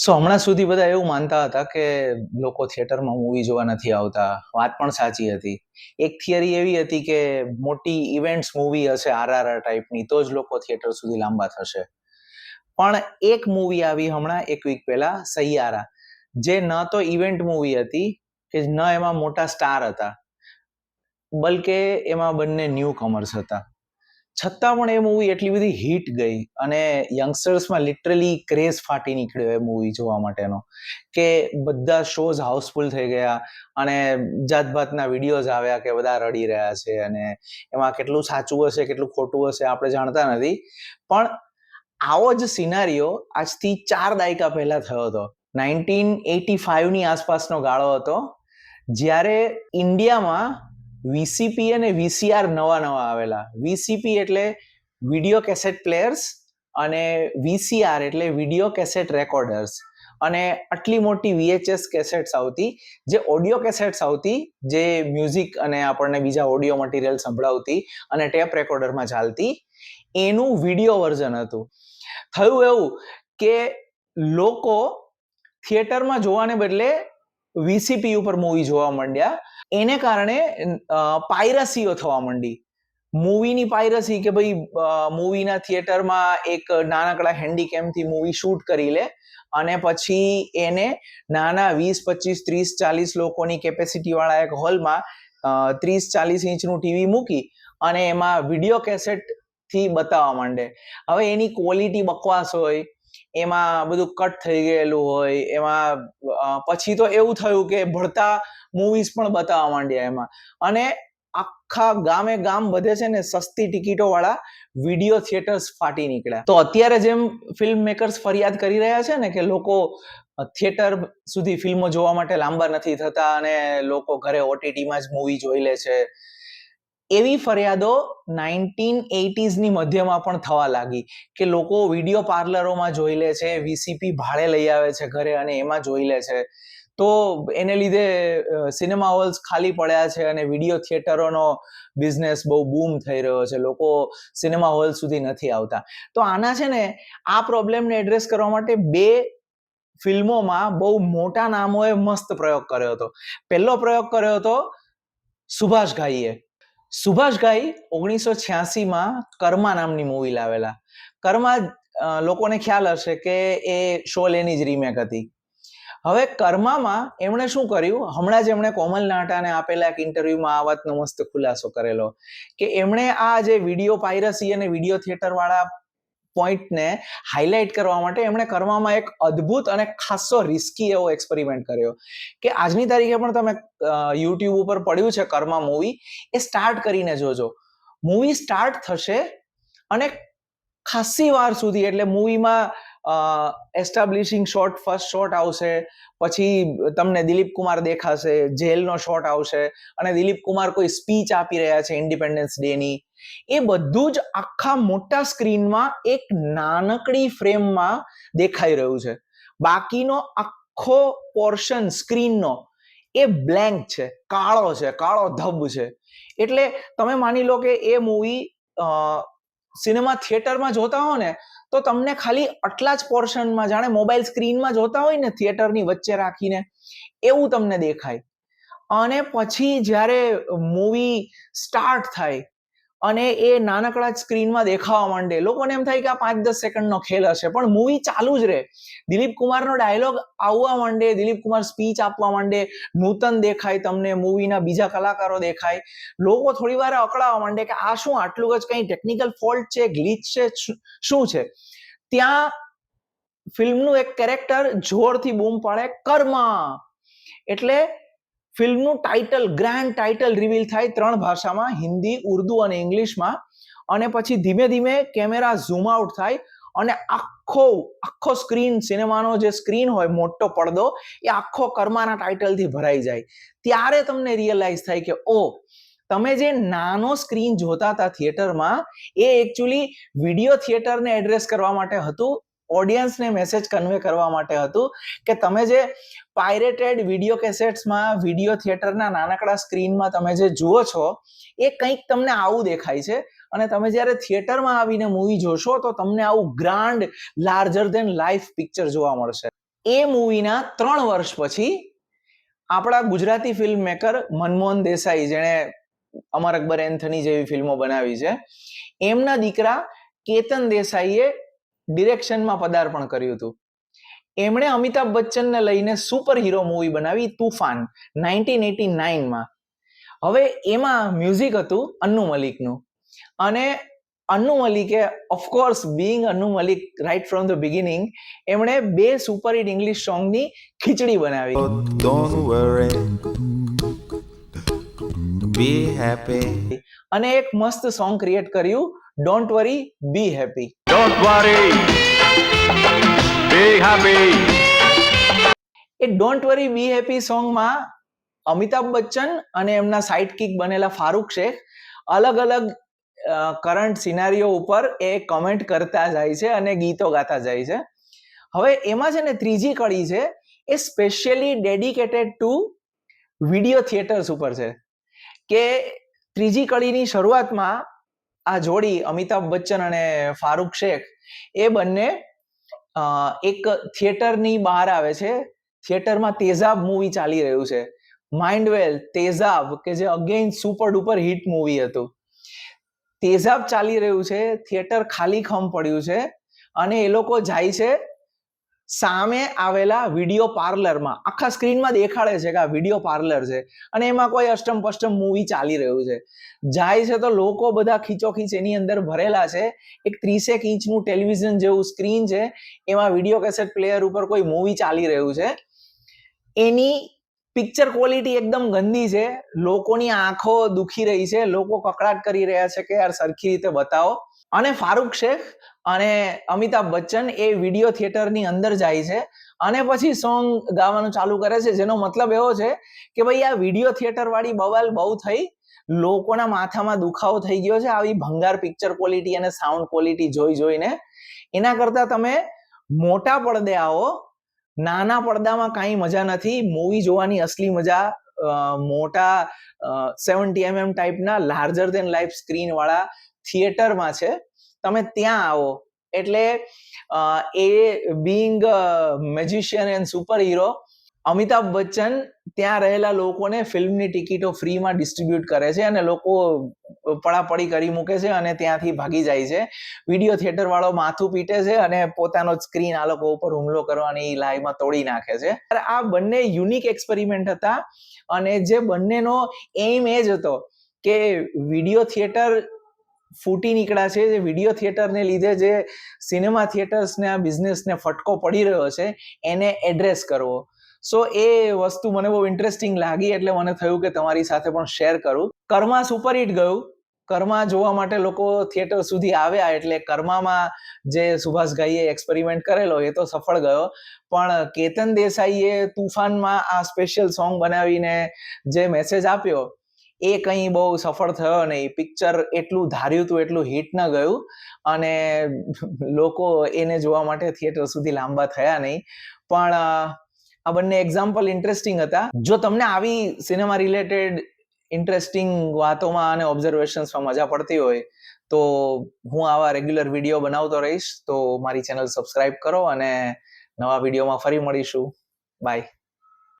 હમણાં સુધી બધા એવું માનતા હતા કે લોકો થિયેટરમાં મૂવી જોવા નથી આવતા. વાત પણ સાચી હતી. એક થિયરી એવી હતી કે મોટી ઇવેન્ટ્સ મૂવી હશે RRR ટાઈપની તો જ લોકો થિયેટર સુધી લાંબા થશે. પણ એક મૂવી આવી હમણાં એક વીક પહેલા, સૈયારા, જે ન તો ઇવેન્ટ મૂવી હતી કે ન એમાં મોટા સ્ટાર હતા, બલકે એમાં બંને ન્યૂ કમર્સ હતા. છતાં પણ એ મૂવી એટલી બધી હિટ ગઈ અને યંગસ્ટર્સમાં લિટરલી ક્રેઝ ફાટી નીકળ્યો એ મૂવી જોવા માટેનો, કે બધા શોઝ હાઉસફુલ થઈ ગયા અને જાતભાતના વિડીયોઝ આવ્યા કે બધા રડી રહ્યા છે અને એમાં કેટલું સાચું હશે કેટલું ખોટું હશે આપણે જાણતા નથી. પણ આવો જ સિનારીઓ આજથી 4 દાયકા પહેલા થયો હતો. 1985ની આસપાસનો ગાળો હતો, જ્યારે ઇન્ડિયામાં વીસીપી અને વીસીઆર નવા આવેલા. વીસીપી એટલે વિડીયો કેસેટ પ્લેયર્સ અને વીસીઆર એટલે વિડીયો કેસેટ રેકોર્ડર્સ. અને આટલી મોટી VHS કેસેટ્સ આવતી, જે ઓડિયો કેસેટ્સ આવતી, જે મ્યુઝિક અને આપણને બીજા ઓડિયો મટીરિયલ સંભળાવતી અને ટેપ રેકોર્ડરમાં ચાલતી, એનું વિડીયો વર્ઝન હતું. થયું એવું કે લોકો થિયેટરમાં જોવાને બદલે વીસીપી ઉપર મૂવી જોવા માંડ્યા. એને કારણે પાયરસીઓ થવા માંડી. મૂવીની પાયરસી, કે ભાઈ મૂવીના થિયેટરમાં એક નાનકડા હેન્ડીકેમથી મૂવી શૂટ કરી લે અને પછી એને નાના 20, 25, 30, 40 લોકોની કેપેસિટી વાળા એક હોલમાં 30-40 ઇંચનું ટીવી મૂકી અને એમાં વિડીયો કેસેટથી બતાવવા માંડે. હવે એની ક્વોલિટી બકવાસ હોય, એમાં બધું કટ થઈ ગયેલું હોય, એમાં પછી તો એવું થયું કે ભળતા મૂવીઝ પણ બતાવવા માંડ્યા એમાં. અને આખા ગામે ગામ બધે છે ને સસ્તી ટિકિટો વાળા વિડીયો થિયેટર્સ ફાટી નીકળ્યા. તો અત્યારે જેમ ફિલ્મ મેકર્સ ફરિયાદ કરી રહ્યા છે ને કે લોકો થિયેટર સુધી ફિલ્મો જોવા માટે લાંબા નથી થતા અને લોકો ઘરે OTTમાં જ મૂવી જોઈ લે છે, એવી ફરિયાદો 1980sની મધ્યમાં પણ થવા લાગી કે લોકો વિડીયો પાર્લરોમાં જોઈ લે છે, વીસીપી ભાડે લઈ આવે છે ઘરે અને એમાં જોઈ લે છે. તો એને લીધે સિનેમા હોલ્સ ખાલી પડ્યા છે અને વિડીયો થિયેટરોનો બિઝનેસ બહુ બૂમ થઈ રહ્યો છે. લોકો સિનેમા હોલ સુધી નથી આવતા. તો આના છે ને, આ પ્રોબ્લેમને એડ્રેસ કરવા માટે 2 ફિલ્મોમાં બહુ મોટા નામોએ મસ્ત પ્રયોગ કર્યો હતો. પહેલો પ્રયોગ કર્યો હતો સુભાષ ઘાઈએ. સુભાષ ઘાઈ 1986માં કર્મા નામની મૂવી લાવેલા. કર્મા લોકોને ખ્યાલ હશે કે એ શોલેની જ રીમેક હતી. હવે કર્મામાં એમણે શું કર્યું, હમણાં જ એમણે કોમલ નાહટાને આપેલા એક ઇન્ટરવ્યુમાં આ વાતનો મસ્ત ખુલાસો કરેલો કે એમણે આ જે વિડીયો પાયરસી અને વિડીયો થિયેટર વાળા પોઈન્ટને હાઇલાઇટ કરવા માટે એમણે કર્મામાં એક અદ્ભુત અને ખાસો રિસ્કી એવો એક્સપેરિમેન્ટ કર્યો કે આજની તારીખે પણ તમે યુટ્યુબ ઉપર પડ્યું છે કર્મા મૂવી, એ સ્ટાર્ટ કરીને જોજો. મૂવી સ્ટાર્ટ થશે અને ખાસી વાર સુધી, એટલે મૂવીમાં એસ્ટાબ્લિશિંગ શોટ, ફર્સ્ટ શોટ આવશે, પછી તમને દિલીપ કુમાર દેખાશે, જેલનો શોટ આવશે અને દિલીપ કુમાર કોઈ સ્પીચ આપી રહ્યા છે ઇન્ડિપેન્ડન્સ ડેની. એ બધું જ આખા મોટા સ્ક્રીનમાં એક નાનકડી ફ્રેમમાં દેખાઈ રહ્યું છે. બાકીનો આખો પોર્શન સ્ક્રીનનો એ બ્લેન્ક છે, કાળો છે, કાળો ધબ છે. એટલે તમે માની લો કે એ મૂવી સિનેમા થિયેટરમાં જોતા હો ને તો તમને ખાલી આટલા જ પોર્શનમાં, જાણે મોબાઈલ સ્ક્રીનમાં જોતા હોય ને થિયેટરની વચ્ચે રાખીને, એવું તમને દેખાય. અને પછી જ્યારે મૂવી સ્ટાર્ટ થાય અને એ નાનકડા સ્ક્રીનમાં દેખાવા માંડે, લોકોને એમ થાય કે આ 5-10 સેકન્ડનો ખેલ હશે, પણ મૂવી ચાલુ જ રહે. દિલીપ કુમારનો ડાયલોગ આવવા માંડે, દિલીપ કુમાર સ્પીચ આપવા માંડે, નૂતન દેખાય તમને, મૂવીના બીજા કલાકારો દેખાય. લોકો થોડી વાર અકળાવા માંડે કે આ શું, આટલું જ કંઈ ટેકનિકલ ફોલ્ટ છે, ગ્લિચ છે, શું છે. ત્યાં ફિલ્મનું એક કેરેક્ટર જોરથી બૂમ પાડે, કર્મા. એટલે ફિલ્મનું ટાઇટલ, ગ્રાન્ડ ટાઇટલ રિવીલ થાય 3 ભાષામાં, હિન્દી, ઉર્દુ અને ઇંગ્લિશમાં. અને પછી ધીમે ધીમે કેમેરા ઝૂમ આઉટ થાય અને આખો સ્ક્રીન, સિનેમાનો જે સ્ક્રીન હોય, મોટો પડદો, એ આખો કર્માના ટાઇટલથી ભરાઈ જાય. ત્યારે તમને રિયલાઇઝ થાય કે ઓ, તમે જે નાનો સ્ક્રીન જોતા હતા થિયેટરમાં, એ એકચ્યુઅલી વિડીયો થિયેટરને એડ્રેસ કરવા માટે હતું, ઓડિયન્સને મેસેજ કન્વે કરવા માટે હતું કે તમે જે પાયરેટેડ વિડીયો કેસેટ્સમાં વિડીયો થિયેટરના નાનકડા સ્ક્રીનમાં તમે જે જુઓ છો, એ કંઈક તમને આવું દેખાય છે અને તમે જ્યારે થિયેટરમાં આવીને મૂવી જોશો તો તમને આવું grand, larger than life picture જોવા મળશે. એ મૂવીના 3 વર્ષ પછી આપણા ગુજરાતી ફિલ્મ મેકર મનમોહન દેસાઈ, જેણે અમર અકબર એન્થની જેવી ફિલ્મો બનાવી છે, એમના દીકરા કેતન દેસાઈએ ડિરેક્શનમાં પદાર્પણ કર્યું હતું. એમણે અમિતાભ બચ્ચનને લઈને સુપર હીરો મૂવી બનાવી તુફાન 1989માં. હવે એમાં મ્યુઝિક હતું અન્નુ મલિકનું, અને અન્નુ મલિકે of course being Annu Malik right from the beginning એમણે 2 સુપરહિટ ઇંગ્લિશ સોંગની ખીચડી બનાવી. Don't worry, be happy. અને એક મસ્ત સોંગ ક્રિએટ કર્યું, don't worry be happy. Don't worry, be happy. એ ડોન્ટ વરી બી હેપી સોંગમાં અમિતાભ બચ્ચન અને એમના સાઇડકિક બનેલા ફારૂક શેખ અલગ અલગ કરંટ સિનારીઓ ઉપર એ કમેન્ટ કરતા જાય છે અને ગીતો ગાતા જાય છે. હવે એમાં છે ને ત્રીજી કડી છે, એ specially dedicated to video theatres ઉપર છે, કે ત્રીજી કડીની શરૂઆતમાં આ જોડી અમિતાભ બચ્ચન અને ફારૂક શેખ એ બંને એક થિયેટરની બહાર આવે છે. થિયેટરમાં તેજાબ મૂવી ચાલી રહ્યું છે, માઇન્ડવેલ તેજાબ, કે જે again super duper hit movie હતું. તેજાબ ચાલી રહ્યું છે, થિયેટર ખાલી ખમ પડ્યું છે, અને એ લોકો જાય છે સામે આવેલા વિડીયો પાર્લરમાં. આખા સ્ક્રીનમાં દેખાડે છે કે આ વિડીયો પાર્લર છે, અને એમાં કોઈ અષ્ટમ પષ્ટમ મૂવી ચાલી રહ્યું છે. જાય છે તો લોકો બધા ખીચોખીચ એની અંદર ભરેલા છે. એક 30 ઇંચનું ટેલિવિઝન જેવું સ્ક્રીન છે, એમાં વિડીયો કેસેટ પ્લેયર ઉપર કોઈ મૂવી ચાલી રહ્યું છે. એની પિક્ચર ક્વોલિટી એકદમ ગંદી છે, લોકોની આંખો દુખી રહી છે, લોકો કકડાટ કરી રહ્યા છે કે યાર સરખી રીતે બતાવો. અને ફારૂક શેખ અને અમિતાભ બચ્ચન એ વિડીયો થિયેટરની અંદર જાય છે અને પછી સોંગ ગાવાનું ચાલુ કરે છે, જેનો મતલબ એવો છે કે ભાઈ આ વિડીયો થિયેટર વાળી બવાલ બહુ થઈ, લોકોના માથામાં દુખાવો થઈ ગયો છે આવી ભંગાર પિક્ચર ક્વોલિટી અને સાઉન્ડ ક્વોલિટી જોઈને. એના કરતા તમે મોટા પડદે આવો, નાના પડદામાં કાંઈ મજા નથી. મૂવી જોવાની અસલી મજા મોટા 70mm ટાઈપના લાર્જર ધેન લાઈફ સ્ક્રીન વાળા થિયેટરમાં છે. તમે ત્યાં આવો. એટલે એ being magician and super hero, Amitabh Bachchan ત્યાં રહેલા લોકોને ફિલ્મની ટિકિટો ફ્રીમાં ડિસ્ટ્રીબ્યુટ કરે છે, અને લોકો પડાપડી કરી મૂકે છે અને ત્યાંથી ભાગી જાય છે. વિડીયો થિયેટર વાળો માથું પીટે છે અને પોતાનો સ્ક્રીન આ લોકો ઉપર હુમલો કરવાની લાઈમાં તોડી નાખે છે. આ બંને યુનિક એક્સપેરિમેન્ટ હતા, અને જે બંનેનો એમ એ જ હતો કે વિડીયો થિયેટર ફૂટી નીકળ્યા છે, જે વિડીયો થિયેટરને લીધે જે સિનેમા થિયેટર્સને આ બિઝનેસને ફટકો પડી રહ્યો છે એને એડ્રેસ કરવો. સો એ વસ્તુ મને બહુ ઇન્ટરેસ્ટિંગ લાગી, એટલે મને થયું કે તમારી સાથે પણ શેર કરું. કર્મા સુપરહિટ ગયું. કર્મા જોવા માટે લોકો થિયેટર સુધી આવ્યા, એટલે કર્મામાં જે સુભાષઘાઈએ એક્સપેરિમેન્ટ કરેલો એ તો સફળ ગયો, પણ કેતન દેસાઈએ તુફાનમાં આ સ્પેશિયલ સોંગ બનાવીને જે મેસેજ આપ્યો એ કંઈ બહુ સફળ થયો નહીં. પિક્ચર એટલું ધાર્યું હતું એટલું હિટ ન ગયું, અને લોકો એને જોવા માટે થિયેટર સુધી લાંબા થયા નહીં. પણ આ બંને એક્ઝામ્પલ ઇન્ટરેસ્ટિંગ હતા. જો તમને આવી સિનેમા રિલેટેડ ઇન્ટરેસ્ટિંગ વાતોમાં અને ઓબ્ઝર્વેશન્સમાં મજા પડતી હોય તો હું આવા રેગ્યુલર વિડીયો બનાવતો રહીશ. તો મારી ચેનલ સબસ્ક્રાઇબ કરો, અને નવા વિડીયોમાં ફરી મળીશું. બાય.